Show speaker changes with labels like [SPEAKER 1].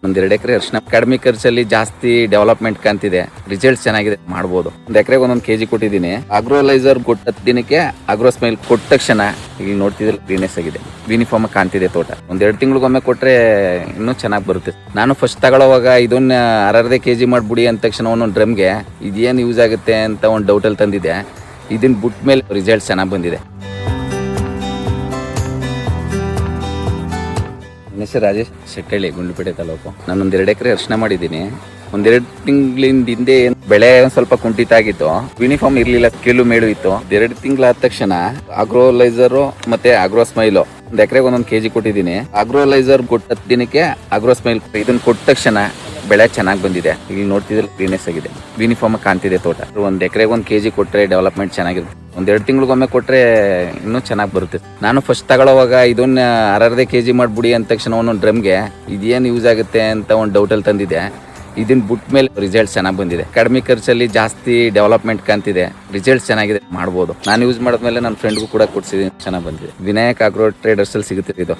[SPEAKER 1] ಒಂದೆರಡು ಎಕರೆ ಅರಿಶಿನ ಕಡಿಮೆ ಖರ್ಚಲ್ಲಿ ಜಾಸ್ತಿ ಡೆವಲಪ್ಮೆಂಟ್ ಕಾಣ್ತಿದೆ. ರಿಸಲ್ಟ್ಸ್ ಚೆನ್ನಾಗಿದೆ, ಮಾಡ್ಬೋದು. ಒಂದ್ ಎಕರೆಗೆ ಒಂದೊಂದು ಕೆಜಿ ಕೊಟ್ಟಿದ್ದೀನಿ. ಅಗ್ರೋಲೈಸರ್ ಕೊಟ್ಟ 10 ದಿನಕ್ಕೆ ಅಗ್ರೋ ಸ್ಮೈಲ್ ಕೊಟ್ಟ ತಕ್ಷಣ ಇಲ್ಲಿ ನೋಡ್ತಿದ್ರೆ ಗ್ರೀನೆಸ್ ಆಗಿದೆ, ಯೂನಿಫಾರ್ಮ್ ಕಾಣ್ತಿದೆ ತೋಟ. ಒಂದೆರಡು ತಿಂಗಳಿಗೊಮ್ಮೆ ಕೊಟ್ರೆ ಇನ್ನೂ ಚೆನ್ನಾಗಿ ಬರುತ್ತೆ. ನಾನು ಫಸ್ಟ್ ತಗೊಳ್ಳೋವಾಗ ಇದನ್ನ ಅರ್ಧ ಕೆಜಿ ಮಾಡ್ಬಿಡಿ ಅಂದ ತಕ್ಷಣ ಒಂದೊಂದು ಡ್ರಮ್ಗೆ ಇದೇನು ಯೂಸ್ ಆಗುತ್ತೆ ಅಂತ ಒಂದು ಡೌಟಲ್ಲಿ ತಂದಿದ್ದೆ. ಇದನ್ನ ಬಿಟ್ಟ ಮೇಲೆ ರಿಸಲ್ಟ್ಸ್ ಚೆನ್ನಾಗಿ ಬಂದಿದೆ. ನನ್ನ ಹೆಸರು ರಾಜೇಶ್ ಶೆಟ್ಟಳ್ಳಿ, ಗುಂಡ್ಲುಪೇಟೆ ತಾಲೂಕು. ನಾನೊಂದು 2 ಎಕರೆ ಅರಿಶಿನ ಮಾಡಿದ್ದೀನಿ. ಒಂದೆರಡು ತಿಂಗಳಿಂದ ಹಿಂದೆ ಬೆಳೆ ಒಂದ್ ಸ್ವಲ್ಪ ಕುಂಠಿತ ಆಗಿತ್ತು, ಯೂನಿಫಾರ್ಮ್ ಇರ್ಲಿಲ್ಲ, ಕೀಲು ಮೇಳು ಇತ್ತು. 2 ತಿಂಗಳಾದ ತಕ್ಷಣ ಅಗ್ರೋಲೈಸರ್ ಮತ್ತೆ ಅಗ್ರೋ ಸ್ಮೈಲ್ ಒಂದ್ ಎಕರೆಗೆ ಒಂದೊಂದು ಕೆಜಿ ಕೊಟ್ಟಿದ್ದೀನಿ. ಅಗ್ರೋಲೈಸರ್ ಕೊಟ್ಟ 10 ದಿನಕ್ಕೆ ಅಗ್ರೋ ಸ್ಮೈಲ್ ಇದನ್ನ ಕೊಟ್ಟ ತಕ್ಷಣ ಬೆಳೆ ಚೆನ್ನಾಗಿ ಬಂದಿದೆ. ಇಲ್ಲಿ ನೋಡ್ತಿದ್ರೆ ಗ್ರೀನೆಸ್ ಆಗಿದೆ, ಯೂನಿಫಾರ್ಮ್ ಕಾಣ್ತಿದೆ ತೋಟ. ಒಂದ್ ಎಕರೆಗೆ 1 ಕೆಜಿ ಕೊಟ್ರೆ ಡೆವಲಪ್ಮೆಂಟ್ ಚೆನ್ನಾಗಿರುತ್ತೆ. ಒಂದೆರಡು ತಿಂಗಳಿಗೊಮ್ಮೆ ಕೊಟ್ರೆ ಇನ್ನೂ ಚೆನ್ನಾಗಿ ಬರುತ್ತೆ. ನಾನು ಫಸ್ಟ್ ತಗೊಳ್ಳೋವಾಗ ಇದನ್ನ ಅರ್ಧ ಕೆಜಿ ಮಾಡ್ಬಿಡಿ ಅಂದ ತಕ್ಷಣ ಒಂದೊಂದು ಡ್ರಮ್ಗೆ ಇದೇನು ಯೂಸ್ ಆಗುತ್ತೆ ಅಂತ ಒಂದು ಡೌಟಲ್ಲಿ ತಂದಿದ್ದೆ. ಇದನ್ನ ಬಿಟ್ಟ ಮೇಲೆ ರಿಸಲ್ಟ್ಸ್ ಚೆನ್ನಾಗಿ ಬಂದಿದೆ. ಕಡಿಮೆ ಖರ್ಚಲ್ಲಿ ಜಾಸ್ತಿ ಡೆವಲಪ್ಮೆಂಟ್ ಕಾಣ್ತಿದೆ, ರಿಸಲ್ಟ್ಸ್ ಚೆನ್ನಾಗಿದೆ, ಮಾಡ್ಬೋದು. ನಾನು ಯೂಸ್ ಮಾಡಿದ್ಮೇಲೆ ನನ್ನ ಫ್ರೆಂಡ್ಗೂ ಕೂಡ ಕೊಡ್ಸಿದ್ದೀನಿ, ಚೆನ್ನಾಗಿ ಬಂದಿದೆ. ವಿನಾಯಕ್ ಆಗ್ರೋ ಟ್ರೇಡರ್ಸ್ ಅಲ್ಲಿ ಸಿಗುತ್ತೆ ಇದು.